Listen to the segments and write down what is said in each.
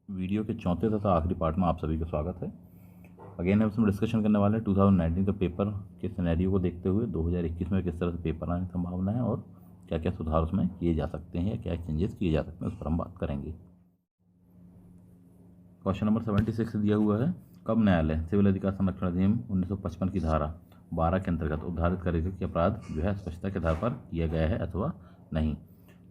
Video के चौथे तथा आखिरी पार्ट में आप सभी का स्वागत है। अगेन हम इसमें डिस्कशन करने वाले हैं 2019 का पेपर के सिनेरियो को देखते हुए 2021 में किस तरह से पेपर आने की संभावना है और क्या क्या सुधार उसमें किए जा सकते हैं या क्या चेंजेस किए जा सकते हैं, उस पर हम बात करेंगे। क्वेश्चन नंबर 76 दिया हुआ है, कब न्यायालय सिविल अधिकार संरक्षण अधिनियम 1955 की धारा 12 के अंतर्गत उद्धारित करेगा कि अपराध जो है स्पष्टता के आधार पर किया गया है अथवा नहीं।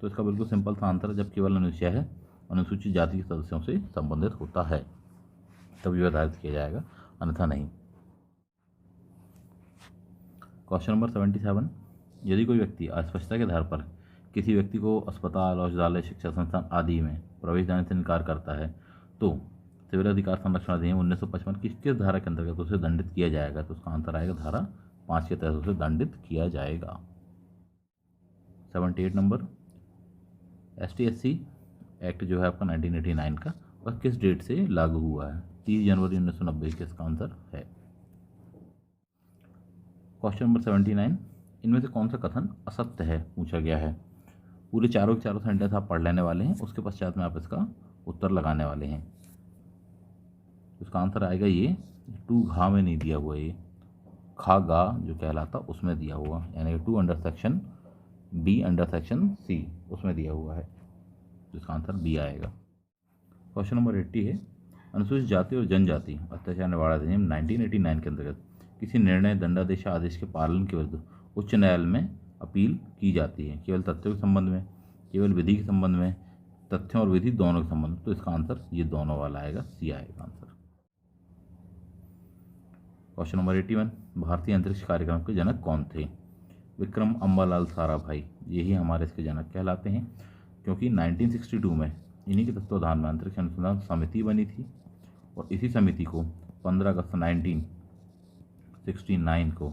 तो इसका बिल्कुल सिंपल सा आंसर है, जब केवल अनुच्छेद है अनुसूचित जाति के सदस्यों से संबंधित होता है तभी आधारित किया जाएगा, अन्यथा नहीं। क्वेश्चन नंबर 77, यदि कोई व्यक्ति अस्पष्टता के आधार पर किसी व्यक्ति को अस्पताल, औषधालय, शिक्षा संस्थान आदि में प्रवेश देने से इनकार करता है तो सिविल अधिकार संरक्षण अधिनियम 1955 की किस धारा के अंतर्गत उसे दंडित किया जाएगा। तो उसका आंसर आएगा धारा 5 के तहत उसे दंडित किया जाएगा। 78 नंबर, ST/SC एक्ट जो है आपका 1989 का वह किस डेट से लागू हुआ है। 30 जनवरी 1990 के इसका आंसर है। क्वेश्चन नंबर 79, इनमें से कौन सा कथन असत्य है पूछा गया है। पूरे चारों के चारों सेंटेंस आप पढ़ लेने वाले हैं, उसके पश्चात में आप इसका उत्तर लगाने वाले हैं। इसका आंसर आएगा ये 2 घा में नहीं दिया हुआ, ये खा गा जो कहलाता उसमें दिया हुआ, यानी 2 under section B under section C उसमें दिया हुआ है। इसका आंसर B आएगा। क्वेश्चन नंबर 80 है, अनुसूचित जाति और जनजाति अत्याचार निवारण अधिनियम 1989 के अंतर्गत किसी निर्णय, दंडादेश, आदेश के पालन के विरुद्ध उच्च न्यायालय में अपील की जाती है। केवल तथ्यों के संबंध में, केवल विधि के संबंध में, तथ्यों और विधि दोनों के संबंध में। तो इसका आंसर ये दोनों वाला आएगा, C आएगा आंसर। क्वेश्चन नंबर 81, भारतीय अंतरिक्ष कार्यक्रम के जनक कौन थे। विक्रम अम्बालाल साराभाई, यही हमारे इसके जनक कहलाते हैं, क्योंकि 1962 में इन्हीं के तत्वाधान में अंतरिक्ष अनुसंधान समिति बनी थी और इसी समिति को 15 अगस्त 1969 को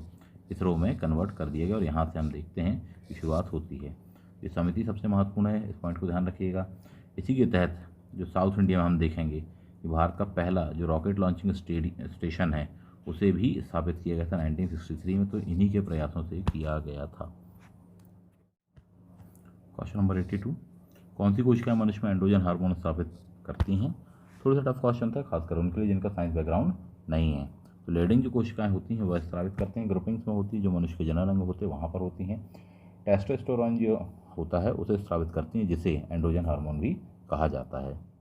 इसरो में कन्वर्ट कर दिया गया और यहाँ से हम देखते हैं कि शुरुआत होती है। ये समिति सबसे महत्वपूर्ण है, इस पॉइंट को ध्यान रखिएगा। इसी के तहत जो साउथ इंडिया में हम देखेंगे कि भारत का पहला जो रॉकेट लॉन्चिंग स्टेशन है उसे भी स्थापित किया गया था 1963 में, तो इन्हीं के प्रयासों से किया गया था। क्वेश्चन नंबर 82, कौन सी कोशिकाएं मनुष्य में एंड्रोजन हार्मोन स्थापित करती हैं। थोड़ा सा टफ क्वेश्चन था, खासकर उनके लिए जिनका साइंस बैकग्राउंड नहीं है। तो लेडिंग जो कोशिकाएं होती हैं वह स्रावित करते हैं, ग्रुपिंग्स में होती है, जो मनुष्य के जनन अंग होते हैं वहाँ पर होती हैं। टेस्टोस्टेरोन जो होता है उसे स्रावित करती हैं, जिसे एंड्रोजन हार्मोन भी कहा जाता है।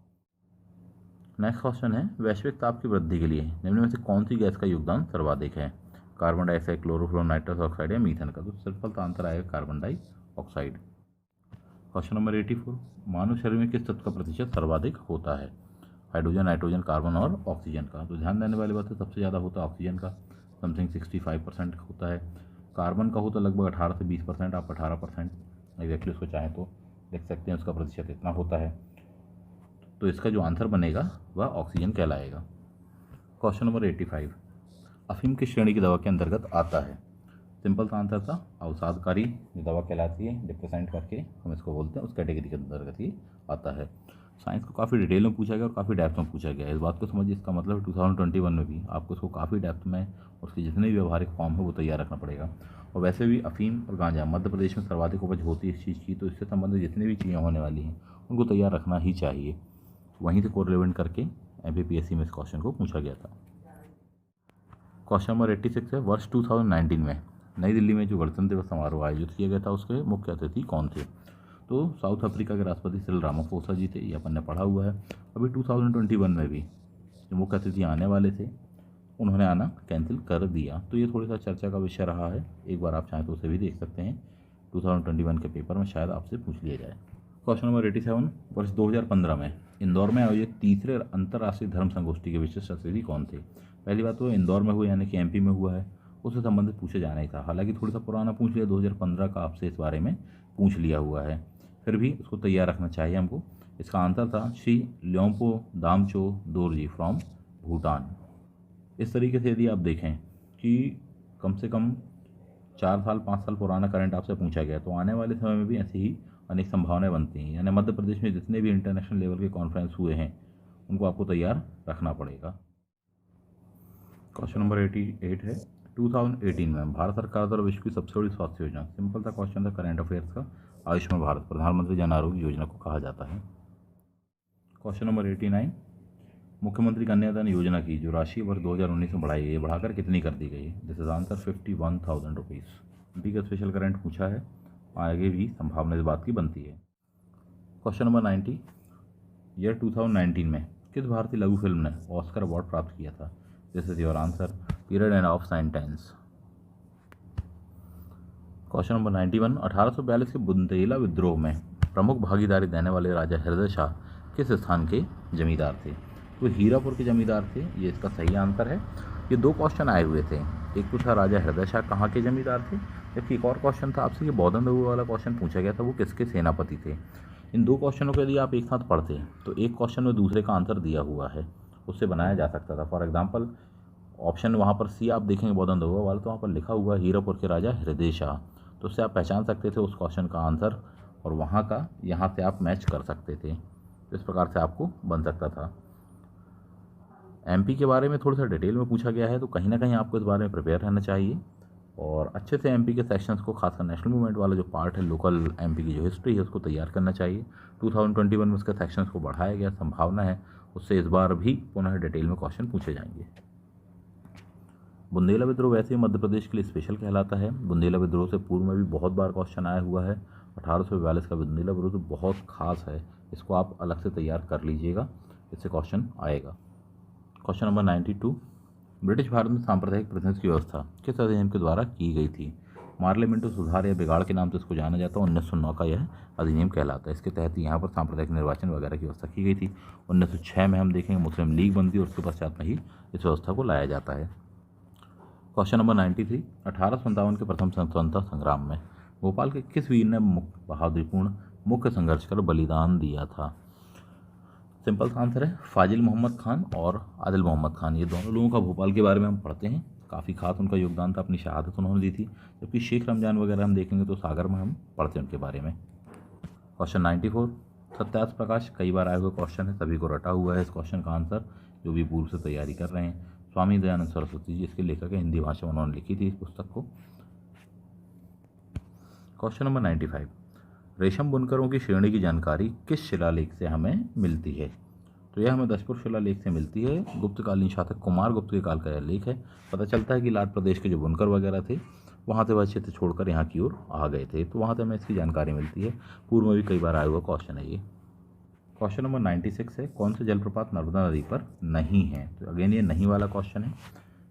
नेक्स्ट क्वेश्चन है, वैश्विक ताप की वृद्धि के लिए निम्न में से कौन सी गैस का योगदान सर्वाधिक है। Carbon dioxide, chlorofluoro, nitrous oxide या मीथेन का। तो सिंपल सा आंसर आएगा कार्बन डाइऑक्साइड। क्वेश्चन नंबर 84, मानव शरीर में किस तत्व का प्रतिशत सर्वाधिक होता है। हाइड्रोजन, नाइट्रोजन, कार्बन और ऑक्सीजन का। तो ध्यान देने वाली बात है, सबसे ज़्यादा होता है ऑक्सीजन का, समथिंग 65% होता है। कार्बन का होता है लगभग 18 से 20%, आप 18% एग्जैक्टली उसको चाहें तो देख सकते हैं, उसका प्रतिशत इतना होता है। तो इसका जो आंसर बनेगा वह ऑक्सीजन कहलाएगा। क्वेश्चन नंबर 85, अफीम किस श्रेणी की दवा के अंतर्गत आता है। सिंपल सा आंसर था अवसादकारी जो दवा कहलाती है, डिप्रेसेंट करके हम इसको बोलते हैं, उस कैटेगरी के अंतर्गत ही आता है। साइंस को काफ़ी डिटेल में पूछा गया और काफ़ी डेप्थ में पूछा गया। इस बात को समझिए, इसका मतलब 2021 में भी आपको इसको काफ़ी डेप्थ में उसके जितने भी व्यवहारिक फॉर्म है वो तैयार रखना पड़ेगा। और वैसे भी अफीम और गांजा मध्य प्रदेश में सर्वाधिक उपज होती है इस चीज़ की, तो इससे संबंधित जितनी भी चीज़ें होने वाली हैं उनको तैयार रखना ही चाहिए। वहीं से कोरिलेट करके MPPSC में इस क्वेश्चन को पूछा गया था। क्वेश्चन नंबर 86 है, वर्ष 2019 में नई दिल्ली में जो गणतंत्र दिवस समारोह आयोजित किया गया था उसके मुख्य अतिथि कौन थे। तो साउथ अफ्रीका के राष्ट्रपति सिरिल रामाफोसा जी थे, ये अपन ने पढ़ा हुआ है। अभी 2021 में भी जो मुख्य अतिथि आने वाले थे उन्होंने आना कैंसिल कर दिया, तो ये थोड़ा सा चर्चा का विषय रहा है। एक बार आप चाहें तो उसे भी देख सकते हैं, 2021 के पेपर में शायद आपसे पूछ लिया जाए। क्वेश्चन नंबर 87, वर्ष 2015 में इंदौर में आयोजित तीसरे अंतर्राष्ट्रीय धर्म संगोष्ठी के विशिष्ट अतिथि कौन थे। पहली बात तो इंदौर में हुआ, यानी कि MP में हुआ है, उससे संबंधित पूछे जाना ही था। हालांकि थोड़ा सा पुराना पूछ लिया, 2015 का आपसे इस बारे में पूछ लिया हुआ है, फिर भी उसको तैयार रखना चाहिए हमको। इसका आंसर था श्री ल्योम्पो दामचो दोरजी फ्रॉम भूटान। इस तरीके से यदि आप देखें कि कम से कम 4 साल 5 साल पुराना करंट आपसे पूछा गया, तो आने वाले समय में भी ऐसी ही अनेक संभावनाएं बनती हैं। यानी मध्य प्रदेश में जितने भी इंटरनेशनल लेवल के कॉन्फ्रेंस हुए हैं उनको आपको तैयार रखना पड़ेगा। क्वेश्चन नंबर 88 है, 2018 में भारत सरकार द्वारा विश्व की सबसे बड़ी स्वास्थ्य योजना। सिंपल सा क्वेश्चन था करंट अफेयर्स का, आयुष्मान भारत प्रधानमंत्री जन आरोग्य योजना को कहा जाता है। क्वेश्चन नंबर 89, मुख्यमंत्री कन्यादान योजना की जो राशि वर्ष 2019 में बढ़ाई गई है, बढ़ाकर कितनी कर दी गई है? This is answer 51,000 rupees. MP का स्पेशल करंट पूछा है, आगे भी संभावना इस बात की बनती है। क्वेश्चन नंबर 90, ईयर 2019 में किस भारतीय लघु फिल्म ने ऑस्कर अवार्ड प्राप्त किया था? This is your answer, period end of sentence. Question number 91, 1842 के बुंदेला विद्रोह में प्रमुख भागीदारी देने वाले राजा हृदय शाह किस स्थान के जमींदार थे? तो हीरापुर के जमींदार थे, ये इसका सही आंसर है। ये दो क्वेश्चन आए हुए थे, एक तो था राजा हृदय शाह कहाँ के जमींदार थे, जबकि एक और क्वेश्चन था आपसे कि बौद्धन दबू वाला क्वेश्चन पूछा गया था, वो किसके सेनापति थे। इन दो क्वेश्चनों के यदि आप एक साथ पढ़ते तो एक क्वेश्चन में दूसरे का आंसर दिया हुआ है, उससे बनाया जा सकता था। फॉर एग्जाम्पल ऑप्शन वहाँ पर सी आप देखेंगे बौद्धन दबू वाला, तो वहाँ पर लिखा हुआ हीरापुर के राजा हृदय शाह, तो उससे आप पहचान सकते थे उस क्वेश्चन का आंसर और वहाँ का यहाँ से आप मैच कर सकते थे। इस प्रकार से आपको बन सकता था। एमपी के बारे में थोड़ा सा डिटेल में पूछा गया है, तो कहीं ना कहीं आपको इस बारे में प्रिपेयर रहना चाहिए और अच्छे से एमपी के सेक्शंस को, खासकर नेशनल मूवमेंट वाला जो पार्ट है, लोकल एमपी की जो हिस्ट्री है, उसको तैयार करना चाहिए। 2021 में उसके सेक्शंस को बढ़ाया गया, संभावना है उससे इस बार भी पुनः डिटेल में क्वेश्चन पूछे जाएंगे। बुंदेला विद्रोह वैसे ही मध्य प्रदेश के लिए स्पेशल कहलाता है। बुंदेला विद्रोह से पूर्व में भी बहुत बार क्वेश्चन आया हुआ है। 1842 का बुंदेला विद्रोह तो बहुत खास है, इसको आप अलग से तैयार कर लीजिएगा, इससे क्वेश्चन आएगा। क्वेश्चन नंबर 92, ब्रिटिश भारत में सांप्रदायिक प्रतिनिधित्व की व्यवस्था किस अधिनियम के द्वारा की गई थी? मार्लियामेंटो सुधार या बिगाड़ के नाम से इसको जाना जाता है। 1909 का यह अधिनियम कहलाता है। इसके तहत यहाँ पर सांप्रदायिक निर्वाचन वगैरह की व्यवस्था की गई थी। 1906 में हम देखेंगे मुस्लिम लीग बनती है और उसके पश्चात में ही इस व्यवस्था को लाया जाता है। क्वेश्चन नंबर 93, 1857 के प्रथम स्वतंत्रता संग्राम में भोपाल के किस वीर ने बहादुरीपूर्ण मुख्य संघर्ष कर बलिदान दिया था? सिंपल सा आंसर है फाजिल मोहम्मद खान और आदिल मोहम्मद खान। ये दोनों लोगों का भोपाल के बारे में हम पढ़ते हैं, काफ़ी खास उनका योगदान था, अपनी शहादत उन्होंने दी थी। जबकि शेख रमजान वगैरह हम देखेंगे तो सागर में हम पढ़ते हैं उनके बारे में। क्वेश्चन 94, सत्यार्थ प्रकाश कई बार आए हुए क्वेश्चन है, सभी को रटा हुआ है इस क्वेश्चन का आंसर, जो भी पूर्व से तैयारी कर रहे हैं। स्वामी दयानंद सरस्वती जी इसके लेखक है, हिंदी भाषा में उन्होंने लिखी थी इस पुस्तक को। क्वेश्चन नंबर 95, रेशम बुनकरों की श्रेणी की जानकारी किस शिलालेख से हमें मिलती है? तो यह हमें दशपुर शिलालेख से मिलती है। गुप्तकालीन शासक कुमार गुप्त के काल का यह लेख है। पता चलता है कि लाट प्रदेश के जो बुनकर वगैरह थे वहाँ से वह क्षेत्र छोड़कर यहाँ की ओर आ गए थे, तो वहाँ से हमें इसकी जानकारी मिलती है। पूर्व में भी कई बार आया हुआ क्वेश्चन है ये। क्वेश्चन नंबर 96 है, कौन से जलप्रपात नर्मदा नदी पर नहीं है? तो अगेन ये नहीं वाला क्वेश्चन है।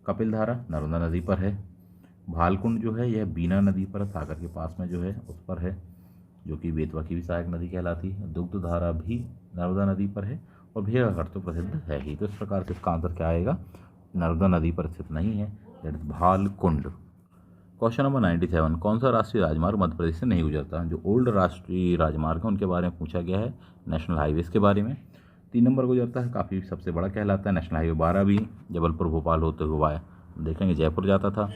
कपिल धारा नर्मदा नदी पर है। भालकुंड जो है यह बीना नदी पर, सागर के पास में जो है उस पर है, जो कि बेतवा की भी सहायक नदी कहलाती है। दुग्ध धारा भी नर्मदा नदी पर है और भेड़ाघाट तो प्रसिद्ध है ही। तो इस प्रकार से इसका आंसर क्या आएगा? नर्मदा नदी पर स्थित नहीं है, that is Bhalkund. Question number 97, कौन सा राष्ट्रीय राजमार्ग मध्य प्रदेश से नहीं गुजरता? जो ओल्ड राष्ट्रीय राजमार्ग है उनके बारे में पूछा गया है, नेशनल हाईवेज के बारे में। 3 नंबर गुजरता है, काफ़ी सबसे बड़ा कहलाता है। नेशनल हाईवे 12 भी जबलपुर भोपाल होते हुए देखेंगे जयपुर जाता था।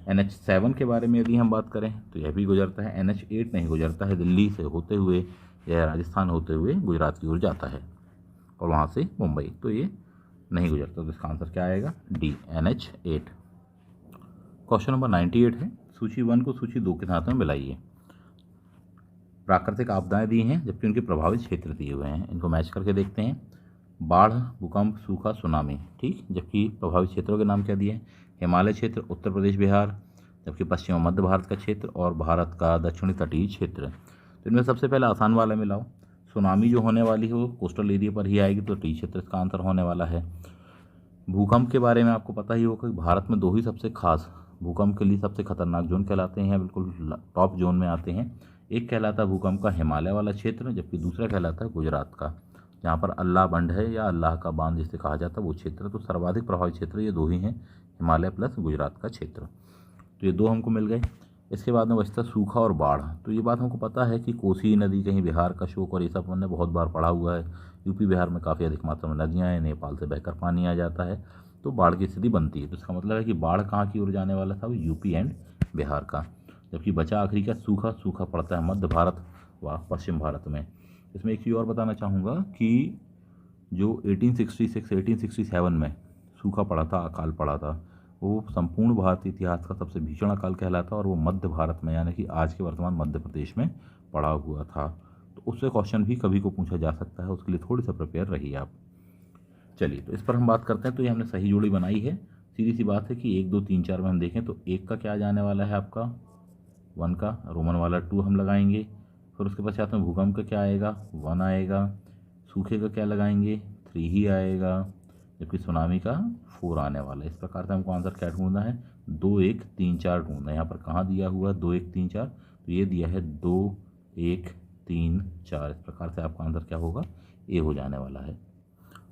NH7 के बारे में यदि हम बात करें तो यह भी गुजरता है। NH8 नहीं गुजरता है, दिल्ली से होते हुए यह राजस्थान होते हुए गुजरात की ओर जाता है और वहाँ से मुंबई, तो ये नहीं गुजरता। तो इसका आंसर क्या आएगा? D, NH8। क्वेश्चन नंबर 98 है, सूची 1 को सूची 2 के साथ में मिलाइए। प्राकृतिक आपदाएं दी हैं जबकि उनके प्रभावित क्षेत्र दिए हुए हैं, इनको मैच करके देखते हैं। बाढ़, भूकंप, सूखा, सुनामी, ठीक। जबकि प्रभावित क्षेत्रों के नाम क्या दिए हैं? हिमालय क्षेत्र, उत्तर प्रदेश, बिहार, जबकि पश्चिम और मध्य भारत का क्षेत्र और भारत का दक्षिणी तटीय क्षेत्र। तो इनमें सबसे पहले आसान वाला मिलाओ। सुनामी जो होने वाली है वो कोस्टल एरिया पर ही आएगी, तो तटीय क्षेत्र इसका आंसर होने वाला है। भूकंप के बारे में आपको पता ही होगा कि भारत में 2 ही सबसे खास भूकंप के लिए सबसे खतरनाक जोन कहलाते हैं, बिल्कुल टॉप जोन में आते हैं। एक कहलाता है भूकंप का हिमालय वाला क्षेत्र, जबकि दूसरा कहलाता है गुजरात का, जहाँ पर अल्लाह बंड है या अल्लाह का बांध जिसे कहा जाता है वो क्षेत्र। तो सर्वाधिक प्रभावित क्षेत्र ये 2 ही हैं, हिमालय प्लस गुजरात का क्षेत्र। तो ये 2 हमको मिल गए। इसके बाद में बचता सूखा और बाढ़। तो ये बात हमको पता है कि कोसी नदी कहीं बिहार का शोक और ये सब हमने बहुत बार पढ़ा हुआ है। यूपी बिहार में काफ़ी अधिक मात्रा में नदियाँ हैं, नेपाल से बहकर पानी आ जाता है, तो बाढ़ की स्थिति बनती है। तो इसका मतलब है कि बाढ़ कहाँ की ओर जाने वाला था? वो यूपी एंड बिहार का। जबकि बचा आखिरी का सूखा, सूखा पड़ता है मध्य भारत व पश्चिम भारत में। इसमें एक चीज़ और बताना चाहूँगा कि जो 1866-1867 में सूखा पड़ा था, अकाल पड़ा था, वो संपूर्ण भारतीय इतिहास का सबसे भीषण अकाल कहलाता और वो मध्य भारत में यानी कि आज के वर्तमान मध्य प्रदेश में पड़ा हुआ था। तो उससे क्वेश्चन भी कभी को पूछा जा सकता है, उसके लिए थोड़ी सा प्रिपेयर रहिए आप। चलिए तो इस पर हम बात करते हैं। तो ये हमने सही जोड़ी बनाई है। सीधी सी बात है कि 1 2 3 4 में हम देखें तो 1 का क्या जाने वाला है आपका 1 का, रोमन वाला 2 हम लगाएंगे। फिर उसके पश्चात में भूकंप का क्या आएगा 1 आएगा, सूखे का क्या लगाएंगे 3 ही आएगा, जबकि सुनामी का 4 आने वाला है। इस प्रकार से हमको आंसर क्या ढूंढना है 2 1 3 4 ढूंढना है। यहाँ पर कहाँ दिया हुआ 2 1 3 4, तो ये दिया है 2 1 3 4। इस प्रकार से आपका आंसर क्या होगा ए हो जाने वाला है।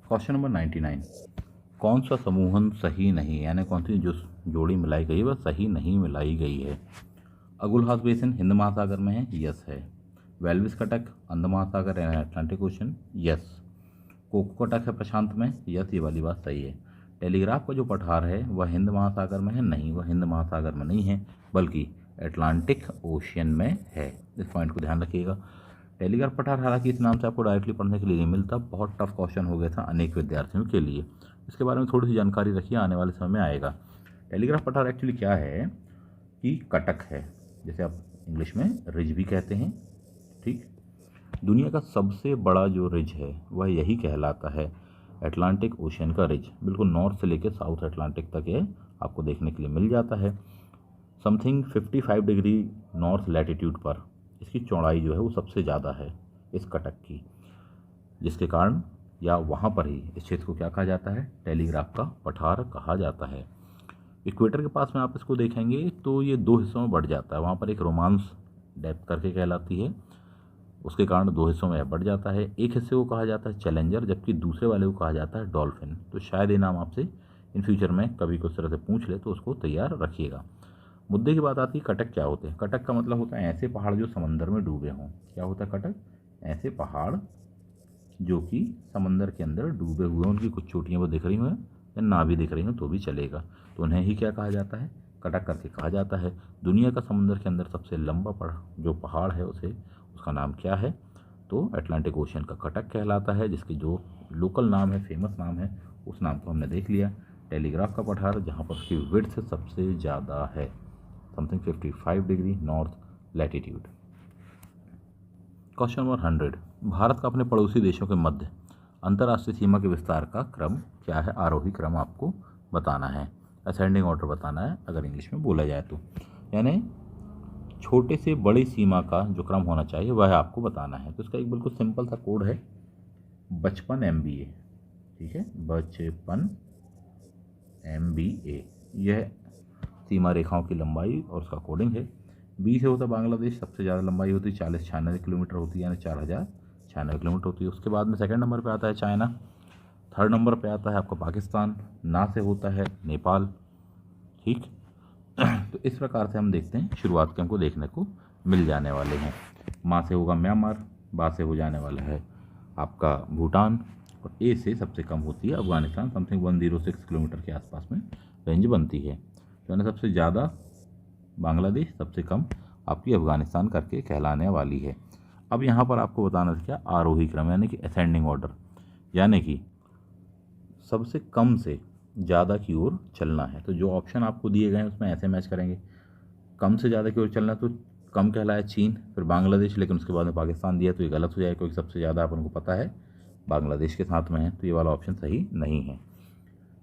क्वेश्चन नंबर 99, कौन सा समूहन सही नहीं, यानी कौन सी जो जोड़ी मिलाई गई है वह सही नहीं मिलाई गई है। अगुलहास बेसिन हिंद महासागर में है, यस है। वेल्विस कटक अंध महासागर यानी अटलांटिक ओशन, यस। कोको कटक है प्रशांत में, यस, ये वाली बात सही है। टेलीग्राफ का जो पठार है वह हिंद महासागर में है, नहीं, वह हिंद महासागर में नहीं है बल्कि अटलांटिक ओशियन में है। इस पॉइंट को ध्यान रखिएगा। टेलीग्राफ पठार हालांकि इस नाम से आपको डायरेक्टली पढ़ने के लिए नहीं मिलता, बहुत टफ क्वेश्चन हो गया था अनेक विद्यार्थियों के लिए। इसके बारे में थोड़ी सी जानकारी रखिए, आने वाले समय में आएगा। टेलीग्राफ पठार एक्चुअली क्या है कि कटक है, जैसे आप इंग्लिश में रिज भी कहते हैं, ठीक। दुनिया का सबसे बड़ा जो रिज है वह यही कहलाता है अटलांटिक ओशियन का रिज। बिल्कुल नॉर्थ से लेकर साउथ अटलांटिक तक ये आपको देखने के लिए मिल जाता है। समथिंग 55 डिग्री नॉर्थ लैटिट्यूड पर इसकी चौड़ाई जो है वो सबसे ज़्यादा है इस कटक की, जिसके कारण या वहाँ पर ही इस क्षेत्र को क्या कहा जाता है टेलीग्राफ का पठार कहा जाता है। इक्वेटर के पास में आप इसको देखेंगे तो ये 2 हिस्सों में बढ़ जाता है। वहाँ पर एक रोमांस डेप्थ करके कहलाती है, उसके कारण 2 हिस्सों में बढ़ जाता है। एक हिस्से को कहा जाता है चैलेंजर, जबकि दूसरे वाले को कहा जाता है डॉल्फिन। तो शायद ये नाम आपसे इन फ्यूचर में कभी कुछ तरह से पूछ ले तो उसको तैयार रखिएगा। मुद्दे की बात आती है कटक क्या होते हैं। कटक का मतलब होता है ऐसे पहाड़ जो समंदर में डूबे हों। क्या होता है कटक, ऐसे पहाड़ जो कि समंदर के अंदर डूबे हुए हों, उनकी कुछ चोटियाँ वो दिख रही हों या ना भी दिख रही हों तो भी चलेगा, तो उन्हें ही क्या कहा जाता है कटक करके कहा जाता है। दुनिया का समुद्र के अंदर सबसे लंबा जो पहाड़ है उसका नाम क्या है, तो अटलांटिक ओशियन का कटक कहलाता है, जिसकी जो लोकल नाम है, फेमस नाम है, उस नाम को हमने देख लिया। टेलीग्राफ का पठार जहाँ पर उसकी विड्थ सबसे ज़्यादा है, something 55 degree north latitude. Question number 100, Bharat का अपने पड़ोसी देशों के मध्य अंतर्राष्ट्रीय सीमा के विस्तार का क्रम क्या है। आरोही क्रम आपको बताना है, असेंडिंग ऑर्डर बताना है अगर इंग्लिश में बोला जाए तो, यानी छोटे से बड़ी सीमा का जो क्रम होना चाहिए वह आपको बताना है। तो इसका एक बिल्कुल सिंपल सा कोड है 55 MBA, ठीक है, 55 MBA यह सीमा रेखाओं की लंबाई और उसका कोडिंग है। बी से होता है बांग्लादेश, सबसे ज़्यादा लंबाई होती है 4096 किलोमीटर होती है, यानी 4096 किलोमीटर होती है। उसके बाद में सेकंड नंबर पे आता है चाइना, थर्ड नंबर पे आता है आपका पाकिस्तान, ना से होता है नेपाल, ठीक। तो इस प्रकार से हम देखते हैं शुरुआत के हमको देखने को मिल जाने वाले हैं। माँ से होगा म्यांमार, बा से हो जाने वाला है आपका भूटान, और ए से सबसे कम होती है अफगानिस्तान, समथिंग 106 किलोमीटर के आसपास में रेंज बनती है। तो सबसे ज़्यादा बांग्लादेश, सबसे कम आपकी अफगानिस्तान करके कहलाने वाली है। अब यहाँ पर आपको बताना था क्या आरोही क्रम, यानी कि असेंडिंग ऑर्डर, यानी कि सबसे कम से ज़्यादा की ओर चलना है। तो जो ऑप्शन आपको दिए गए हैं उसमें ऐसे मैच करेंगे, कम से ज़्यादा की ओर चलना है तो कम कहलाया चीन, फिर बांग्लादेश, लेकिन उसके बाद में पाकिस्तान दिया तो ये गलत हो जाएगा क्योंकि सबसे ज़्यादा अपन को पता है बांग्लादेश के साथ में है, तो ये वाला ऑप्शन सही नहीं है।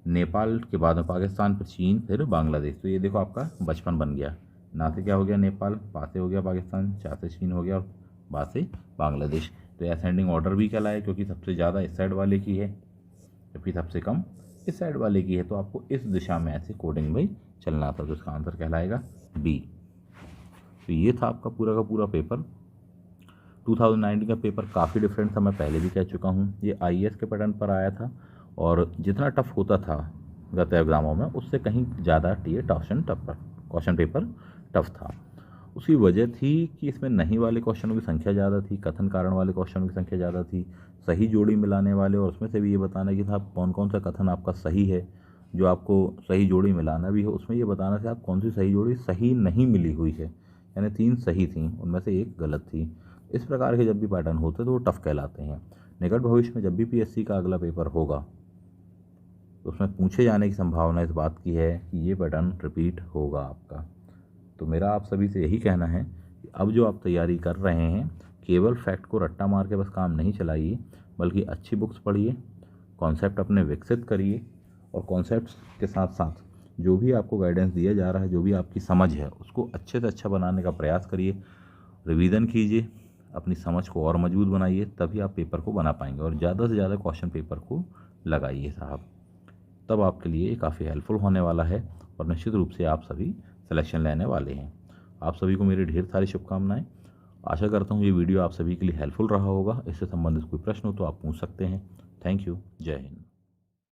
नेपाल के बाद में पाकिस्तान, फिर चीन, फिर बांग्लादेश, तो ये देखो आपका 55 बन गया। ना से क्या हो गया नेपाल, पा से हो गया पाकिस्तान, चा से चीन हो गया और बा से बांग्लादेश। तो असेंडिंग ऑर्डर भी कहलाए क्योंकि सबसे ज़्यादा इस साइड वाले की है जबकि सबसे कम इस साइड वाले की है। तो आपको इस दिशा में ऐसे कोडिंग भाई चलना था, तो इसका आंसर कहलाएगा बी। तो ये था आपका पूरा का पूरा पेपर। 2019 का पेपर काफ़ी डिफरेंट था, मैं पहले भी कह चुका हूँ। ये IAS के पैटर्न पर आया था और जितना टफ होता था गत एग्जामों में उससे कहीं ज़्यादा क्वेश्चन पेपर टफ था। उसकी वजह थी कि इसमें नहीं वाले क्वेश्चनों की संख्या ज़्यादा थी, कथन कारण वाले क्वेश्चनों की संख्या ज़्यादा थी, सही जोड़ी मिलाने वाले, और उसमें से भी ये बताना कि था कौन कौन सा कथन आपका सही है, जो आपको सही जोड़ी मिलाना भी है उसमें ये बताना था आप कौन सी सही जोड़ी सही नहीं मिली हुई है, यानी 3 सही थी उनमें से 1 गलत थी। इस प्रकार के जब भी पैटर्न होते तो वो टफ कहलाते हैं। निकट भविष्य में जब भी PSC का अगला पेपर होगा तो उसमें पूछे जाने की संभावना इस बात की है कि ये पैटर्न रिपीट होगा आपका। तो मेरा आप सभी से यही कहना है कि अब जो आप तैयारी कर रहे हैं केवल फैक्ट को रट्टा मार के बस काम नहीं चलाइए, बल्कि अच्छी बुक्स पढ़िए, कॉन्सेप्ट अपने विकसित करिए और कॉन्सेप्ट्स के साथ साथ जो भी आपको गाइडेंस दिया जा रहा है, जो भी आपकी समझ है, उसको अच्छे से अच्छा बनाने का प्रयास करिए, रिवीजन कीजिए, अपनी समझ को और मजबूत बनाइए, तभी आप पेपर को बना पाएंगे। और ज़्यादा से ज़्यादा क्वेश्चन पेपर को लगाइए साहब, तब आपके लिए ये काफ़ी हेल्पफुल होने वाला है और निश्चित रूप से आप सभी सिलेक्शन लेने वाले हैं। आप सभी को मेरी ढेर सारी शुभकामनाएं। आशा करता हूँ ये वीडियो आप सभी के लिए हेल्पफुल रहा होगा। इससे संबंधित कोई प्रश्न हो तो आप पूछ सकते हैं। Thank you. जय हिंद।